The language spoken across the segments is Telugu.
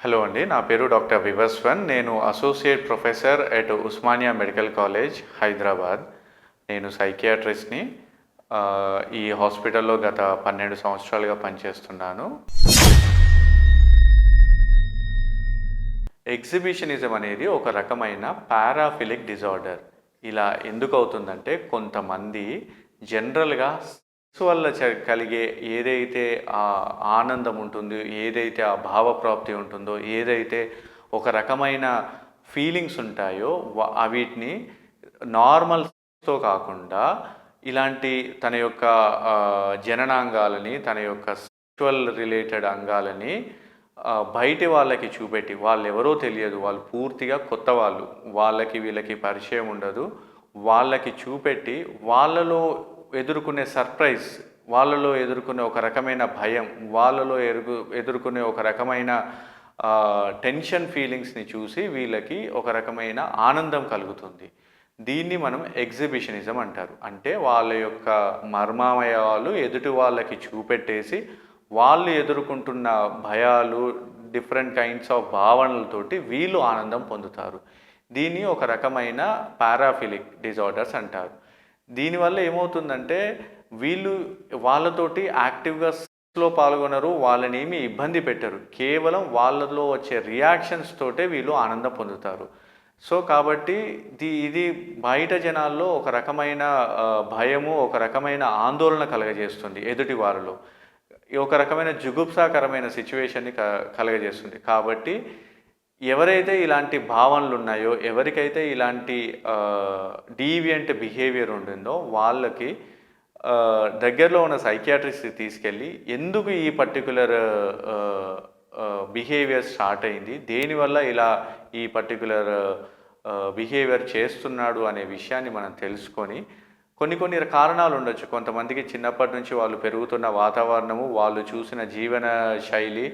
హలో అండి. నా పేరు డాక్టర్ వివస్వన్. నేను associate professor at Osmania medical college, Hyderabad. నేను సైకియాట్రిస్ట్‌ని. ఈ హాస్పిటల్‌లో గత 12 సంవత్సరాలుగా పనిచేస్తున్నాను. ఎగ్జిబిషనిజం అనేది ఒక రకమైన పారాఫిలిక్ డిజార్డర్. ఇలా ఎందుకవుతుందంటే కొంతమంది జనరల్‌గా సెక్స్ వల్ల కలిగే ఏదైతే ఆనందం ఉంటుందో, ఏదైతే ఆ భావప్రాప్తి ఉంటుందో, ఏదైతే ఒక రకమైన ఫీలింగ్స్ ఉంటాయో వీటిని నార్మల్‌తో కాకుండా ఇలాంటి తన యొక్క జననాంగాలని, తన యొక్క సెక్సువల్ రిలేటెడ్ అంగాలని బయటి వాళ్ళకి చూపెట్టి, వాళ్ళెవరో తెలియదు. వాళ్ళు పూర్తిగా కొత్త వాళ్ళు. వాళ్ళకి వీళ్ళకి పరిచయం ఉండదు. వాళ్ళకి చూపెట్టి వాళ్ళలో ఎదుర్కొనే సర్ప్రైజ్, వాళ్ళలో ఎదుర్కొనే ఒక రకమైన భయం, వాళ్ళలో ఎదుర్కొనే ఒక రకమైన టెన్షన్ ఫీలింగ్స్‌ని చూసి వీళ్ళకి ఒక రకమైన ఆనందం కలుగుతుంది. దీన్ని మనం ఎగ్జిబిషనిజం అంటారు. అంటే వాళ్ళ యొక్క మర్మావయవాలు ఎదుటి వాళ్ళకి చూపెట్టేసి వాళ్ళు ఎదుర్కొంటున్న భయాలు, డిఫరెంట్ కైండ్స్ ఆఫ్ భావనలతోటి వీళ్ళు ఆనందం పొందుతారు. దీన్ని ఒక రకమైన పారాఫిలిక్ డిజార్డర్స్ అంటారు. దీనివల్ల ఏమవుతుందంటే వీళ్ళు వాళ్ళతోటి యాక్టివ్‌గా సెక్స్‌లో పాల్గొనరు. వాళ్ళనేమి ఇబ్బంది పెట్టరు. కేవలం వాళ్ళలో వచ్చే రియాక్షన్స్ తోటే వీళ్ళు ఆనందం పొందుతారు. సో, కాబట్టి ఇది బయట జనాల్లో ఒక రకమైన భయము, ఒక రకమైన ఆందోళన కలగజేస్తుంది ఎదుటి వారిలో. ఒక రకమైన జుగుప్సాకరమైన సిట్యుయేషన్‌ని కలగజేస్తుంది. కాబట్టి ఎవరైతే ఇలాంటి భావనలున్నాయో, ఎవరికైతే ఇలాంటి డీవియంట్ బిహేవియర్ ఉంటుందో వాళ్ళకి దగ్గరలో ఉన్న సైకియాట్రిస్ట్‌కి తీసుకెళ్ళి ఎందుకు ఈ పర్టిక్యులర్ బిహేవియర్ స్టార్ట్ అయింది, దేనివల్ల ఇలా ఈ పర్టిక్యులర్ బిహేవియర్ చేస్తున్నాడు అనే విషయాన్ని మనం తెలుసుకొని కొన్ని కారణాలు ఉండొచ్చు. కొంతమందికి చిన్నప్పటి నుంచి వాళ్ళు పెరుగుతున్న వాతావరణము, వాళ్ళు చూసిన జీవన శైలి,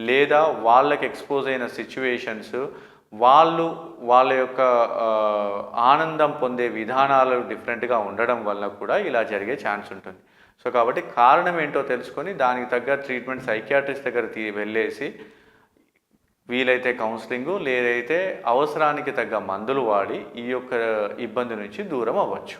లేదా వాళ్ళకి ఎక్స్‌పోజ్ అయిన సిట్యుయేషన్స్, వాళ్ళ యొక్క ఆనందం పొందే విధానాలు డిఫరెంట్‌గా ఉండడం వల్ల కూడా ఇలా జరిగే ఛాన్స్ ఉంటుంది. సో, కాబట్టి కారణం ఏంటో తెలుసుకొని దానికి తగ్గ ట్రీట్మెంట్ సైకియాట్రిస్ట్ దగ్గర వెళ్ళేసి వీలైతే కౌన్సిలింగు, లేదైతే అవసరానికి తగ్గ మందులు వాడి ఈ యొక్క ఇబ్బంది నుంచి దూరం అవ్వచ్చు.